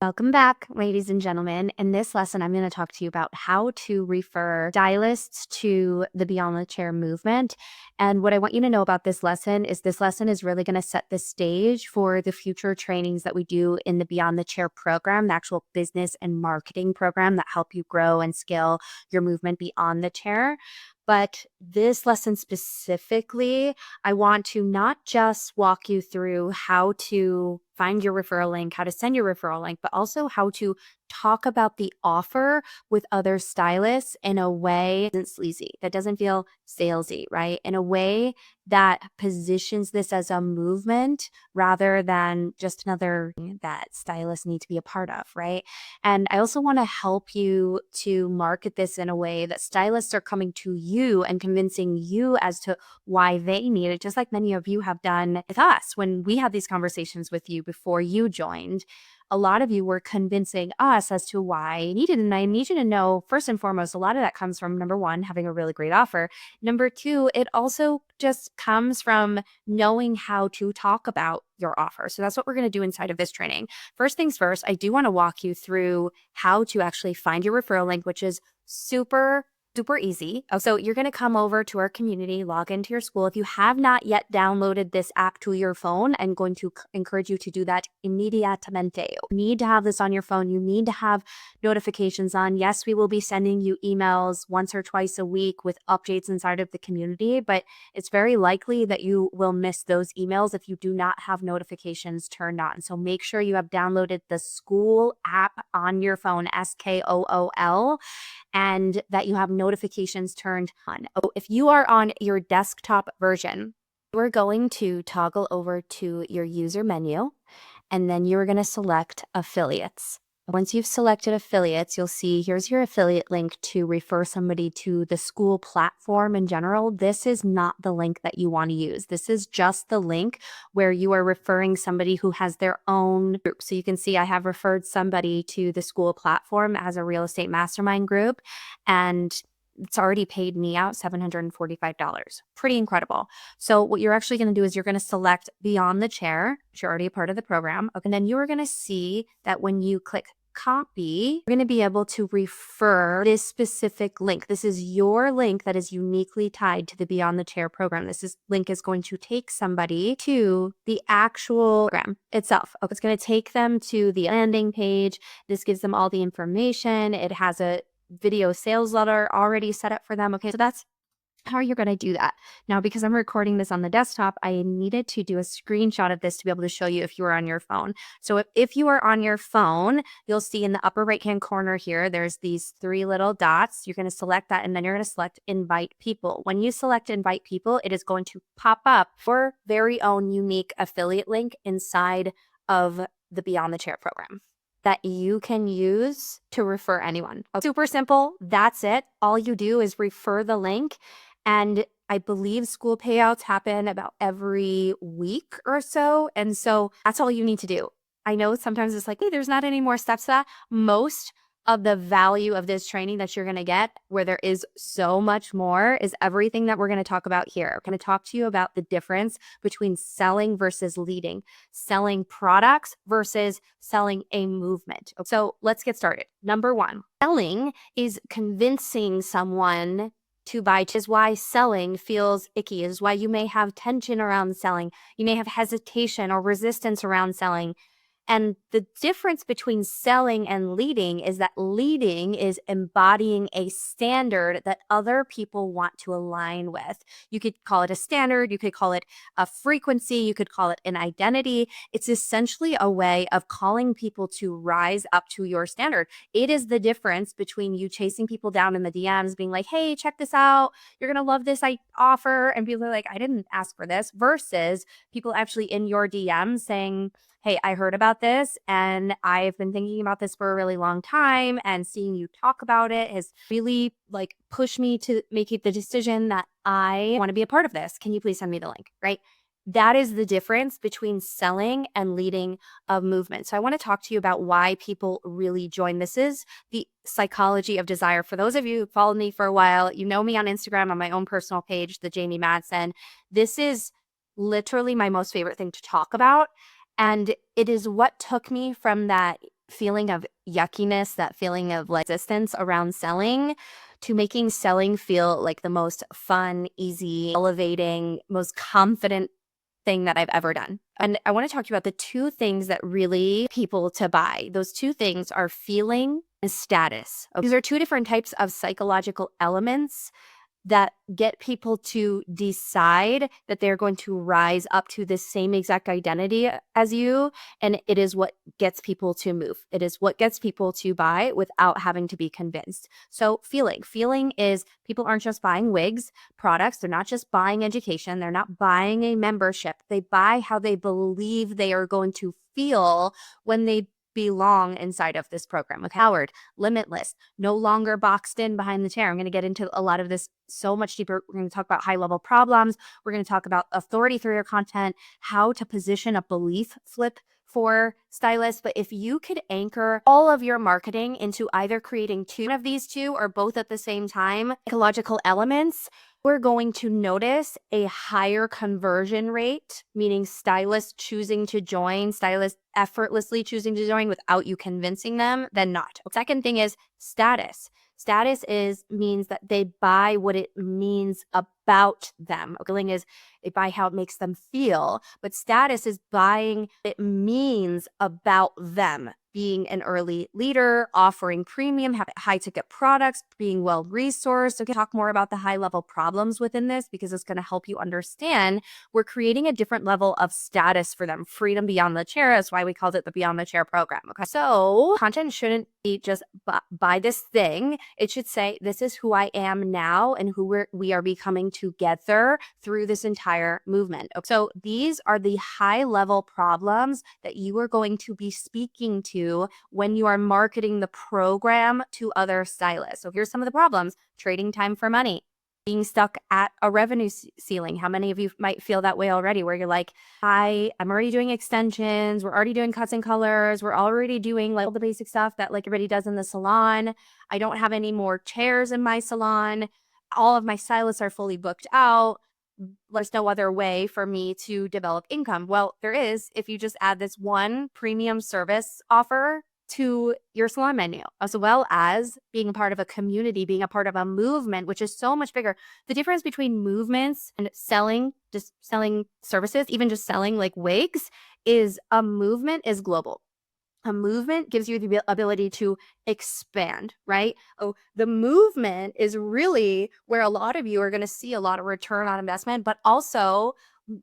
Welcome back, ladies and gentlemen. In this lesson, I'm going to talk to you about how to refer stylists to the Beyond the Chair movement. And what I want you to know about this lesson is really going to set the stage for the future trainings that we do in the Beyond the Chair program, the actual business and marketing program that help you grow and scale your movement beyond the chair. But this lesson specifically, I want to not just walk you through how to find your referral link, how to send your referral link, but also how to talk about the offer with other stylists in a way that isn't sleazy, that doesn't feel salesy, right? In a way that positions this as a movement rather than just another that stylists need to be a part of, right? And I also want to help you to market this in a way that stylists are coming to you and convincing you as to why they need it, just like many of you have done with us when we had these conversations with you before you joined. A lot of you were convincing us as to why I needed it. And I need you to know, first and foremost, a lot of that comes from number one, having a really great offer. Number two, it also just comes from knowing how to talk about your offer. So that's what we're going to do inside of this training. First things first, I do want to walk you through how to actually find your referral link, which is super easy. So you're going to come over to our community, log into your school. If you have not yet downloaded this app to your phone, I'm going to encourage you to do that immediatamente. You need to have this on your phone. You need to have notifications on. Yes, we will be sending you emails once or twice a week with updates inside of the community, but it's very likely that you will miss those emails if you do not have notifications turned on. So make sure you have downloaded the school app on your phone, SKOOL, and that you have notifications turned on. Oh, if you are on your desktop version, we're going to toggle over to your user menu, and then you're going to select affiliates. Once you've selected affiliates, you'll see here's your affiliate link to refer somebody to the school platform in general. This is not the link that you want to use. This is just the link where you are referring somebody who has their own group. So you can see I have referred somebody to the school platform as a real estate mastermind group, and it's already paid me out $745. Pretty incredible. So what you're actually going to do is you're going to select Beyond the Chair, which you're already a part of the program. Okay, and then you're going to see that when you click copy, you're going to be able to refer this specific link. This is your link that is uniquely tied to the Beyond the Chair program. Link is going to take somebody to the actual program itself. Okay, it's going to take them to the landing page. This gives them all the information. It has a video sales letter already set up for them. Okay, so that's how you're going to do that. Now, because I'm recording this on the desktop, I needed to do a screenshot of this to be able to show you if you are on your phone. So if you are on your phone, you'll see in the upper right-hand corner here, there's these three little dots. You're going to select that, and then you're going to select Invite People. When you select Invite People, it is going to pop up your very own unique affiliate link inside of the Beyond the Chair program that you can use to refer anyone. Super simple. That's it. All you do is refer the link. And I believe school payouts happen about every week or so. And so that's all you need to do. I know sometimes it's like, hey, there's not any more steps to that. Most of the value of this training that you're going to get, where there is so much more, is everything that we're going to talk about here. I'm going to talk to you about the difference between selling versus leading, selling products versus selling a movement. So let's get started. Number one, selling is convincing someone to buy, which is why selling feels icky, is why you may have tension around selling. You may have hesitation or resistance around selling. And the difference between selling and leading is that leading is embodying a standard that other people want to align with. You could call it a standard, you could call it a frequency, you could call it an identity. It's essentially a way of calling people to rise up to your standard. It is the difference between you chasing people down in the DMs, being like, hey, check this out, you're going to love this offer. And people are like, I didn't ask for this, versus people actually in your DMs saying, hey, I heard about this and I've been thinking about this for a really long time, and seeing you talk about it has really pushed me to make the decision that I want to be a part of this. Can you please send me the link, right? That is the difference between selling and leading a movement. So I want to talk to you about why people really join. This is the psychology of desire. For those of you who followed me for a while, you know me on Instagram, on my own personal page, the Jamie Madsen. This is literally my most favorite thing to talk about. And it is what took me from that feeling of yuckiness, that feeling of like resistance around selling, to making selling feel like the most fun, easy, elevating, most confident thing that I've ever done. And I want to talk to you about the two things that really people to buy. Those two things are feeling and status. These are two different types of psychological elements that get people to decide that they're going to rise up to the same exact identity as you. And it is what gets people to move. It is what gets people to buy without having to be convinced. So feeling is people aren't just buying wigs, products. They're not just buying education. They're not buying a membership. They buy how they believe they are going to feel when they belong inside of this program. Empowered, limitless, no longer boxed in behind the chair. I'm going to get into a lot of this so much deeper. We're going to talk about high level problems. We're going to talk about authority through your content, how to position a belief flip for stylists. But if you could anchor all of your marketing into either creating two of these two or both at the same time, psychological elements, we're going to notice a higher conversion rate, meaning stylists choosing to join, stylists effortlessly choosing to join without you convincing them, than not. Second thing is status. Status means that they buy what it means about them. Feeling is they buy how it makes them feel, but status is buying what it means about them. Being an early leader, offering premium, having high ticket products, being well resourced. Okay, talk more about the high level problems within this because it's going to help you understand we're creating a different level of status for them. Freedom beyond the chair. That's why we called it the Beyond the Chair program. Okay, so content shouldn't be just buy this thing. It should say, this is who I am now and who we are becoming together through this entire movement. Okay, so these are the high level problems that you are going to be speaking to when you are marketing the program to other stylists. So here's some of the problems: trading time for money, being stuck at a revenue ceiling. How many of you might feel that way already, where you're like, I'm already doing extensions, we're already doing cuts and colors, we're already doing like all the basic stuff that like everybody does in the salon. I don't have any more chairs in my salon. All of my stylists are fully booked out. There's no other way for me to develop income. Well, there is if you just add this one premium service offer to your salon menu, as well as being a part of a community, being a part of a movement, which is so much bigger. The difference between movements and selling, just selling services, even just selling like wigs, is a movement is global. A movement gives you the ability to expand, right? Oh, the movement is really where a lot of you are going to see a lot of return on investment, but also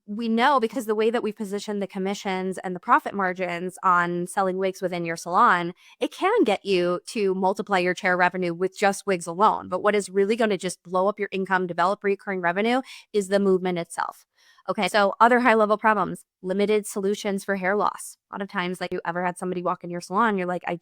we know because the way that we position the commissions and the profit margins on selling wigs within your salon, it can get you to multiply your chair revenue with just wigs alone. But what is really going to just blow up your income, develop recurring revenue is the movement itself. Okay, so other high level problems, limited solutions for hair loss. A lot of times, like you ever had somebody walk in your salon, you're like, I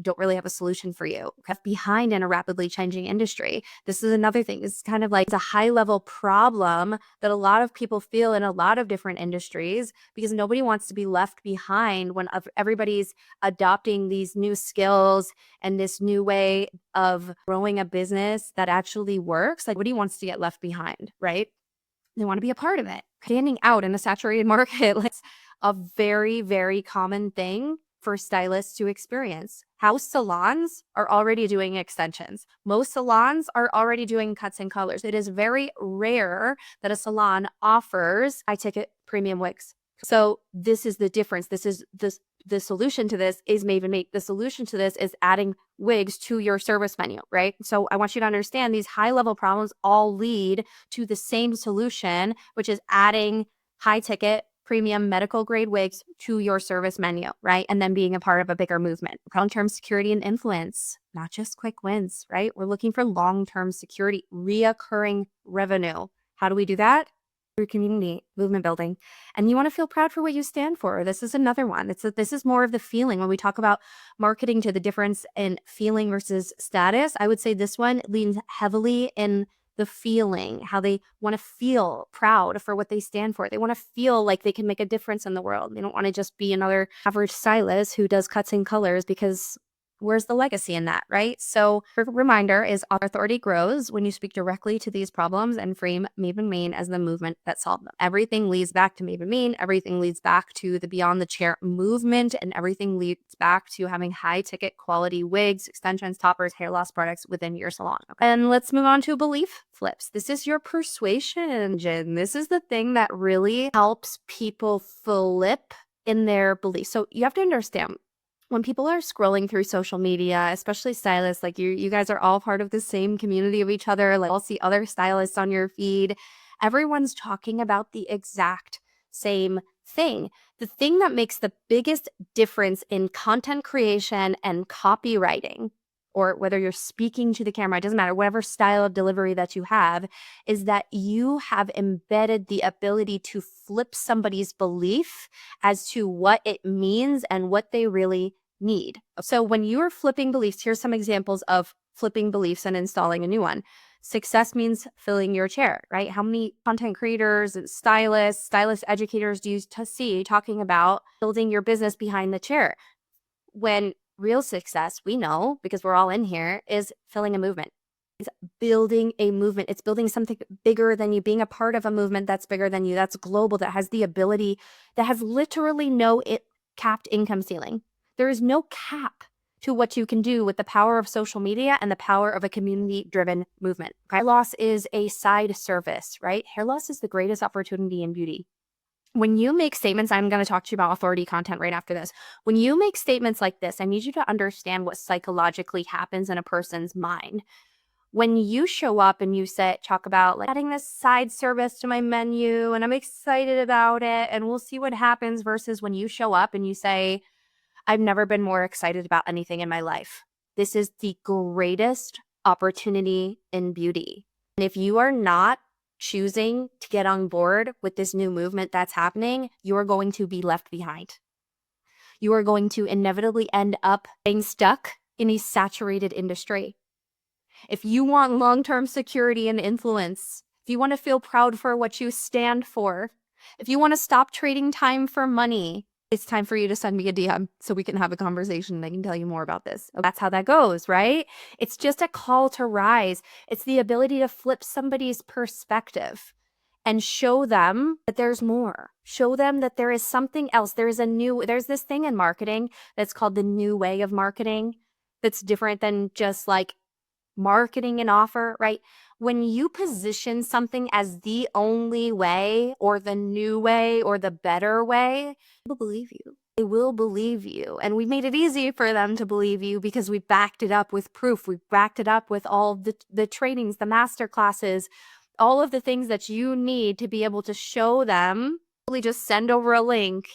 don't really have a solution for you. Left behind in a rapidly changing industry. This is another thing. It's kind of like it's a high level problem that a lot of people feel in a lot of different industries because nobody wants to be left behind when everybody's adopting these new skills and this new way of growing a business that actually works. Like, nobody wants to get left behind, right? They want to be a part of it. Standing out in a saturated market, like, a very, very common thing for stylists to experience. Most salons are already doing extensions. Most salons are already doing cuts and colors. It is very rare that a salon offers high ticket premium wigs. So this is the difference. The solution to this is Maven Mate. The solution to this is adding wigs to your service menu, right? So I want you to understand these high level problems all lead to the same solution, which is adding high ticket premium medical grade wigs to your service menu, right? And then being a part of a bigger movement. Long-term security and influence, not just quick wins, right? We're looking for long-term security, reoccurring revenue. How do we do that? Through community, movement building. And you want to feel proud for what you stand for. This is another one. This is more of the feeling. When we talk about marketing to the difference in feeling versus status, I would say this one leans heavily in the feeling, how they want to feel proud for what they stand for. They want to feel like they can make a difference in the world. They don't want to just be another average stylist who does cuts and colors because where's the legacy in that, right? So a reminder is authority grows when you speak directly to these problems and frame Maven Main as the movement that solved them. Everything leads back to Maven Main. Everything leads back to the Beyond the Chair movement, and everything leads back to having high ticket quality wigs, extensions, toppers, hair loss products within your salon. Okay? And let's move on to belief flips. This is your persuasion engine. This is the thing that really helps people flip in their beliefs. So you have to understand, when people are scrolling through social media, especially stylists, like you guys are all part of the same community of each other. Like, I'll see other stylists on your feed. Everyone's talking about the exact same thing. The thing that makes the biggest difference in content creation and copywriting, or whether you're speaking to the camera, it doesn't matter, whatever style of delivery that you have, is that you have embedded the ability to flip somebody's belief as to what it means and what they really need. So when you're flipping beliefs, here's some examples of flipping beliefs and installing a new one. Success means filling your chair, right? How many content creators, stylist educators do you see talking about building your business behind the chair? When real success, we know, because we're all in here, is filling a movement. It's building a movement. It's building something bigger than you, being a part of a movement that's bigger than you, that's global, that has the ability, that has literally no capped income ceiling. There is no cap to what you can do with the power of social media and the power of a community-driven movement. Hair loss is a side service, right? Hair loss is the greatest opportunity in beauty. When you make statements, I'm going to talk to you about authority content right after this. When you make statements like this, I need you to understand what psychologically happens in a person's mind. When you show up and you talk about like adding this side service to my menu and I'm excited about it and we'll see what happens, versus when you show up and you say, I've never been more excited about anything in my life. This is the greatest opportunity in beauty. And if you are not choosing to get on board with this new movement that's happening, you are going to be left behind. You are going to inevitably end up being stuck in a saturated industry. If you want long-term security and influence, if you want to feel proud for what you stand for, if you want to stop trading time for money, it's time for you to send me a DM so we can have a conversation and I can tell you more about this. That's how that goes, right? It's just a call to rise. It's the ability to flip somebody's perspective and show them that there's more. Show them that there is something else. There's this thing in marketing that's called the new way of marketing that's different than just like marketing an offer, right? When you position something as the only way or the new way or the better way, people believe you. They will believe you. And we made it easy for them to believe you because we backed it up with proof. We backed it up with all the trainings, the master classes, all of the things that you need to be able to show them. Really just send over a link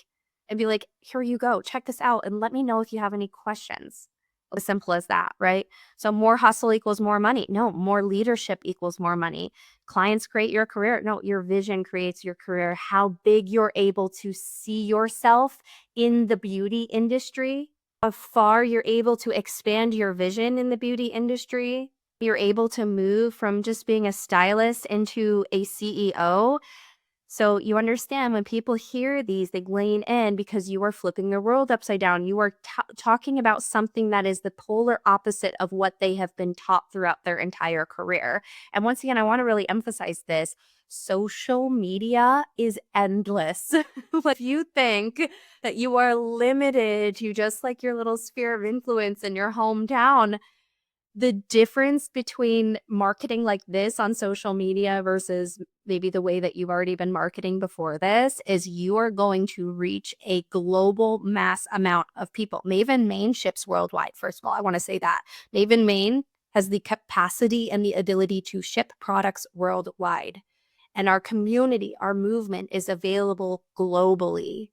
and be like, here you go, check this out and let me know if you have any questions. As simple as that, right? So more hustle equals more money. No, more leadership equals more money. Clients create your career. No, your vision creates your career. How big you're able to see yourself in the beauty industry, how far you're able to expand your vision in the beauty industry. You're able to move from just being a stylist into a CEO. So you understand when people hear these, they lean in because you are flipping the world upside down. You are talking about something that is the polar opposite of what they have been taught throughout their entire career. And once again, I want to really emphasize this. Social media is endless. If you think that you are limited to just like your little sphere of influence in your hometown, the difference between marketing like this on social media versus maybe the way that you've already been marketing before this is you are going to reach a global mass amount of people. Maven Main ships worldwide. First of all, I want to say that. Maven Main has the capacity and the ability to ship products worldwide. And our community, our movement is available globally,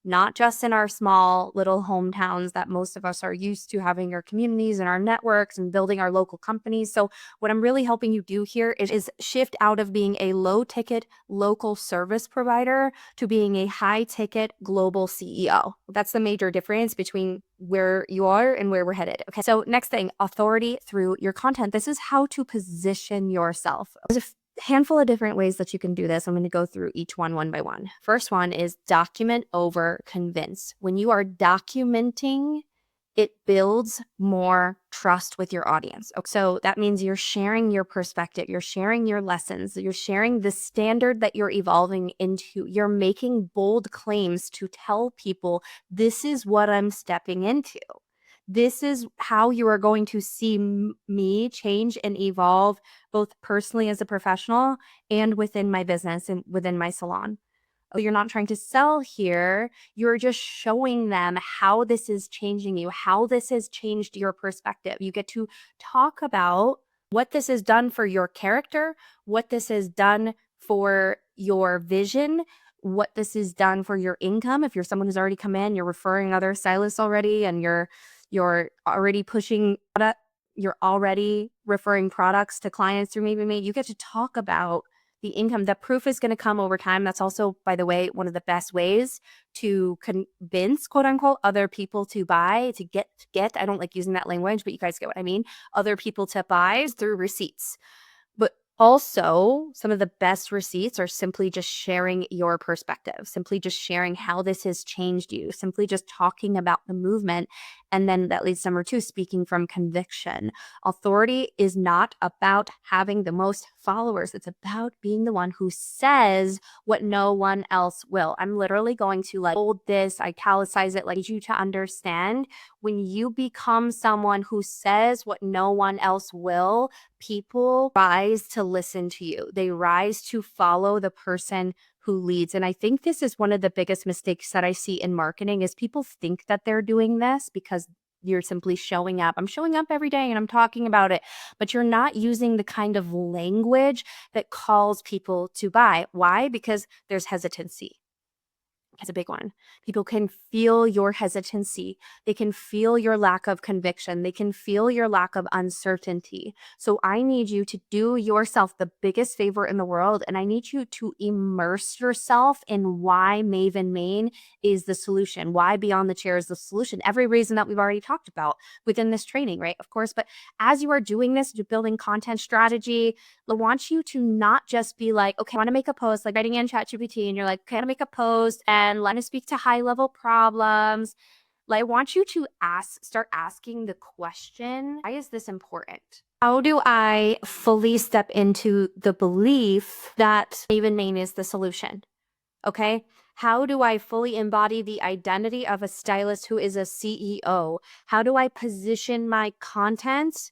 not just in our small little hometowns that most of us are used to having our communities and our networks and building our local companies. So what I'm really helping you do here is shift out of being a low ticket local service provider to being a high ticket global CEO. That's the major difference between where you are and where we're headed. Okay, so next thing, authority through your content. This is how to position yourself. There's a handful of different ways that you can do this. I'm going to go through each one by one. First one is document over convince. When you are documenting it builds more trust with your audience. So that means you're sharing your perspective, you're sharing your lessons, you're sharing the standard that you're evolving into. You're making bold claims to tell people, this is what I'm stepping into. This is how you are going to see me change and evolve, both personally as a professional and within my business and within my salon. You're not trying to sell here. You're just showing them how this is changing you, how this has changed your perspective. You get to talk about what this has done for your character, what this has done for your vision, what this has done for your income. If you're someone who's already come in, you're referring other stylists already, and you're already pushing product, you're already referring products to clients through Maybe Me, you get to talk about the income. The proof is going to come over time. That's also, by the way, one of the best ways to convince, quote unquote, other people to buy, to get, I don't like using that language, but you guys get what I mean. Other people to buy is through receipts. But also, some of the best receipts are simply just sharing your perspective, simply just sharing how this has changed you, simply just talking about the movement. And then that leads to number 2, speaking from conviction. Authority is not about having the most followers. It's about being the one who says what no one else will. I'm literally going to bold this, italicize it, you to understand, when you become someone who says what no one else will, people rise to listen to you. They rise to follow the person who leads. And I think this is one of the biggest mistakes that I see in marketing, is people think that they're doing this because you're simply showing up. I'm showing up every day and I'm talking about it, but you're not using the kind of language that calls people to buy. Why? Because there's hesitancy. That's a big one. People can feel your hesitancy. They can feel your lack of conviction. They can feel your lack of uncertainty. So I need you to do yourself the biggest favor in the world, and I need you to immerse yourself in why Maven Main is the solution, why Beyond the Chair is the solution. Every reason that we've already talked about within this training, right? Of course, but as you are doing this, you're building content strategy, I want you to not just be like, okay, I want to make a post, like writing in ChatGPT, and you're like, okay, I want to make a post and let me speak to high level problems. I want you to start asking the question, why is this important? How do I fully step into the belief that Maven Main is the solution? Okay. How do I fully embody the identity of a stylist who is a CEO? How do I position my content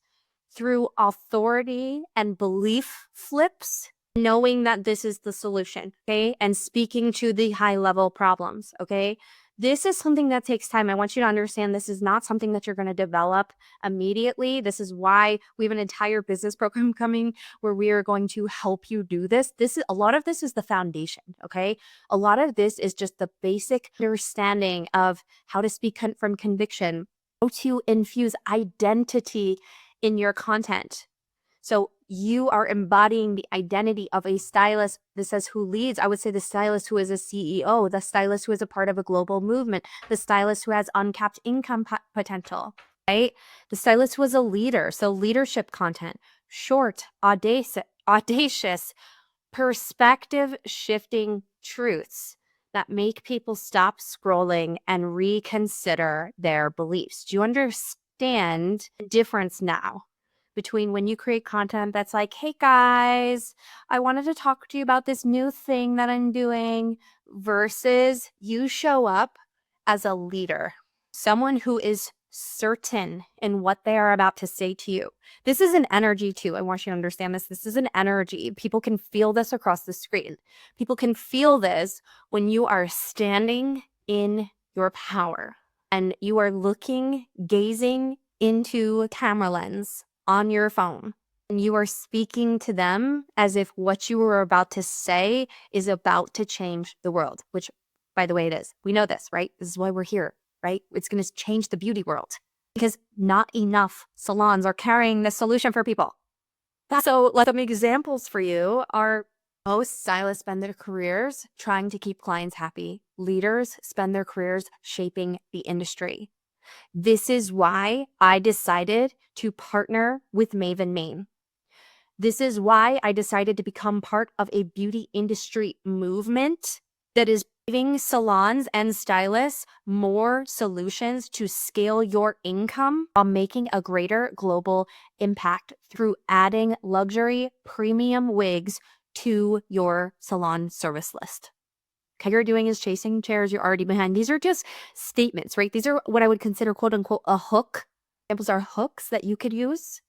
through authority and belief flips, knowing that this is the solution, okay? And speaking to the high level problems, okay? This is something that takes time. I want you to understand this is not something that you're going to develop immediately. This is why we have an entire business program coming where we are going to help you do this. A lot of this is the foundation, okay? A lot of this is just the basic understanding of how to speak from conviction, how to infuse identity in your content. So you are embodying the identity of a stylist. This says who leads. I would say the stylist who is a CEO, the stylist who is a part of a global movement, the stylist who has uncapped income potential, right? The stylist who is a leader. So leadership content, short, audacious, perspective shifting truths that make people stop scrolling and reconsider their beliefs. Do you understand the difference now between when you create content that's like, hey guys, I wanted to talk to you about this new thing that I'm doing, versus you show up as a leader, someone who is certain in what they are about to say to you. This is an energy too. I want you to understand this. This is an energy. People can feel this across the screen. People can feel this when you are standing in your power and you are gazing into camera lens on your phone, and you are speaking to them as if what you were about to say is about to change the world, which, by the way, it is. We know this, right? This is why we're here, right? It's going to change the beauty world because not enough salons are carrying this solution for people. So some examples for you are: most stylists spend their careers trying to keep clients happy. Leaders spend their careers shaping the industry. This is why I decided to partner with Maven Main. This is why I decided to become part of a beauty industry movement that is Giving salons and stylists more solutions to scale your income while making a greater global impact through adding luxury premium wigs to your salon service list. Okay, you're doing is chasing chairs, you're already behind. These are just statements, right? These are what I would consider quote unquote a hook. Examples are hooks that you could use.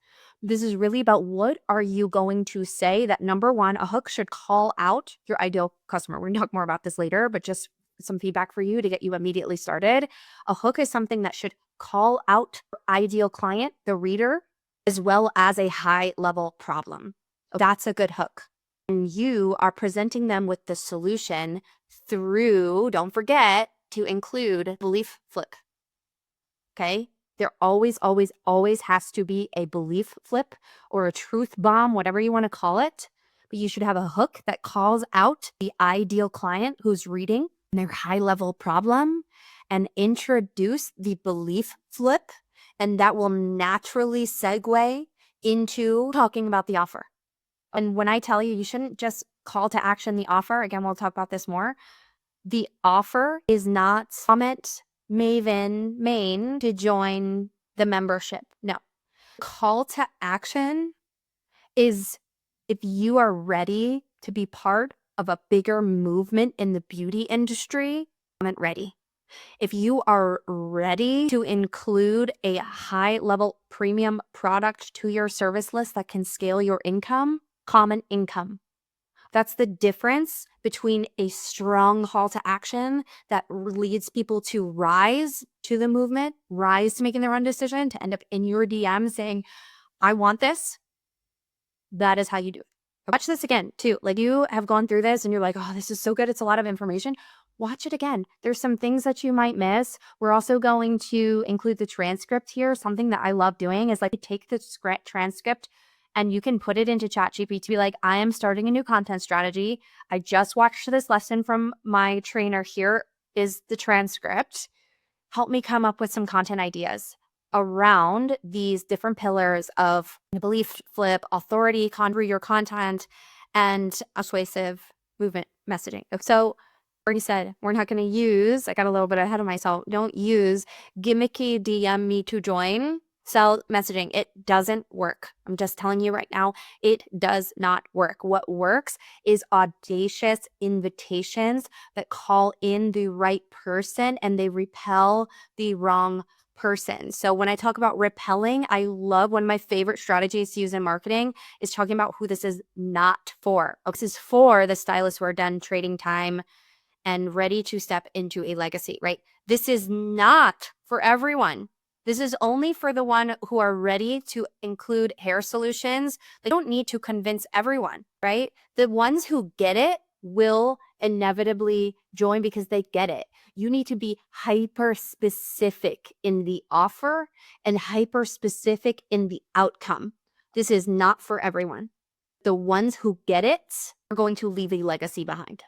This is really about what are you going to say that number one, a hook should call out your ideal customer. We're going to talk more about this later, but just some feedback for you to get you immediately started. A hook is something that should call out your ideal client, the reader, as well as a high level problem. That's a good hook. And you are presenting them with the solution through, don't forget to include belief flip. Okay. There always, always, always has to be a belief flip or a truth bomb, whatever you want to call it. But you should have a hook that calls out the ideal client who's reading their high level problem and introduce the belief flip. And that will naturally segue into talking about the offer. And when I tell you, you shouldn't just call to action the offer. Again, we'll talk about this more. The offer is not Summit Maven Main to join the membership. No. Call to action is if you are ready to be part of a bigger movement in the beauty industry, comment ready. If you are ready to include a high level premium product to your service list that can scale your income, comment income. That's the difference between a strong call to action that leads people to rise to the movement, rise to making their own decision, to end up in your DM saying, I want this. That is how you do it. Watch this again too. Like you have gone through this and you're like, oh, this is so good. It's a lot of information. Watch it again. There's some things that you might miss. We're also going to include the transcript here. Something that I love doing is like take the transcript and you can put it into ChatGPT to be like, I am starting a new content strategy. I just watched this lesson from my trainer. Here is the transcript. Help me come up with some content ideas around these different pillars of belief flip, authority, convert your content, and persuasive movement messaging. So already said, we're not going to use, I got a little bit ahead of myself, don't use gimmicky DM me to join sell messaging. It doesn't work. I'm just telling you right now, it does not work. What works is audacious invitations that call in the right person and they repel the wrong person. So when I talk about repelling, I love one of my favorite strategies to use in marketing is talking about who this is not for. This is for the stylists who are done trading time and ready to step into a legacy, right? This is not for everyone. This is only for the one who are ready to include hair solutions. They don't need to convince everyone, right? The ones who get it will inevitably join because they get it. You need to be hyper specific in the offer and hyper specific in the outcome. This is not for everyone. The ones who get it are going to leave a legacy behind.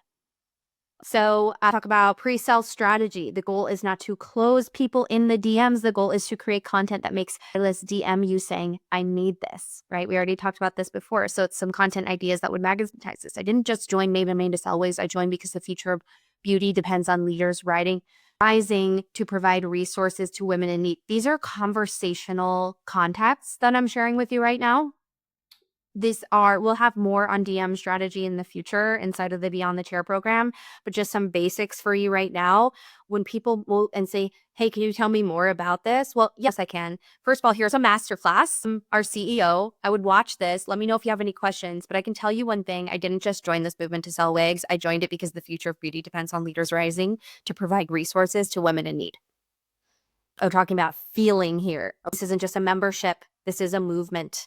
So I talk about pre-sale strategy. The goal is not to close people in the DMs. The goal is to create content that makes stylists DM you saying, I need this, right? We already talked about this before. So it's some content ideas that would magnetize this. I didn't just join Maven Main to sell wigs. I joined because the future of beauty depends on leaders rising to provide resources to women in need. These are conversational contexts that I'm sharing with you right now. We'll have more on DM strategy in the future inside of the Beyond the Chair program, but just some basics for you right now. When people will and say, hey, can you tell me more about this? Well, yes, I can. First of all, here's a masterclass from our CEO. I would watch this. Let me know if you have any questions, but I can tell you one thing. I didn't just join this movement to sell wigs. I joined it because the future of beauty depends on leaders rising to provide resources to women in need. I'm talking about feeling here. This isn't just a membership. This is a movement.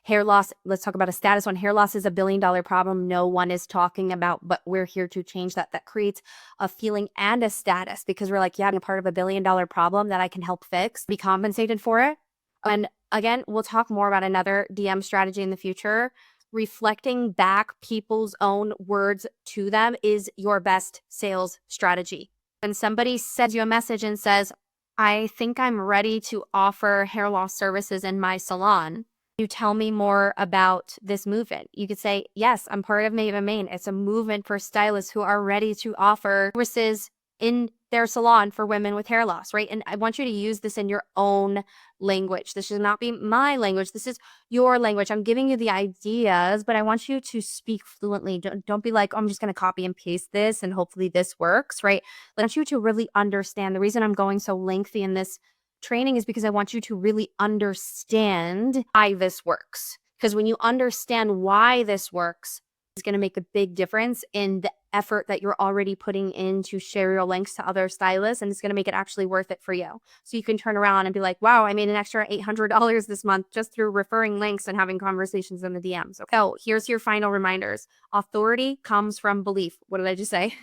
Hair loss, let's talk about a status one. Hair loss is a $1 billion problem no one is talking about, but we're here to change that. That creates a feeling and a status because we're like, yeah, I'm a part of a $1 billion problem that I can help fix, be compensated for it. And again, we'll talk more about another DM strategy in the future. Reflecting back people's own words to them is your best sales strategy. When somebody sends you a message and says, I think I'm ready to offer hair loss services in my salon, you tell me more about this movement? You could say, yes, I'm part of Maven Maine. It's a movement for stylists who are ready to offer services in their salon for women with hair loss, right? And I want you to use this in your own language. This should not be my language. This is your language. I'm giving you the ideas, but I want you to speak fluently. Don't be like, oh, I'm just going to copy and paste this and hopefully this works, right? I want you to really understand. The reason I'm going so lengthy in this training is because I want you to really understand why this works. Because when you understand why this works, it's going to make a big difference in the effort that you're already putting in to share your links to other stylists, and it's going to make it actually worth it for you. So you can turn around and be like, wow, I made an extra $800 this month just through referring links and having conversations in the DMs. Okay. So here's your final reminders. Authority comes from belief. What did I just say?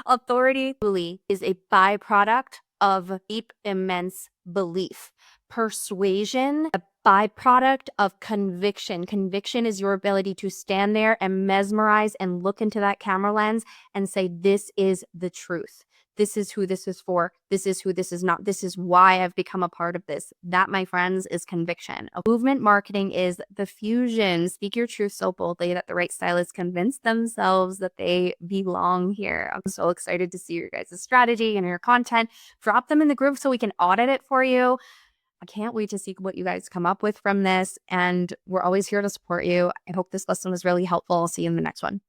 Authority is a byproduct of deep, immense belief. Persuasion, a byproduct of conviction. Conviction is your ability to stand there and mesmerize and look into that camera lens and say, this is the truth. This is who this is for. This is who this is not. This is why I've become a part of this. That, my friends, is conviction. Movement marketing is the fusion. Speak your truth so boldly that the right stylists convince themselves that they belong here. I'm so excited to see your guys' strategy and your content. Drop them in the group so we can audit it for you. I can't wait to see what you guys come up with from this. And we're always here to support you. I hope this lesson was really helpful. I'll see you in the next one.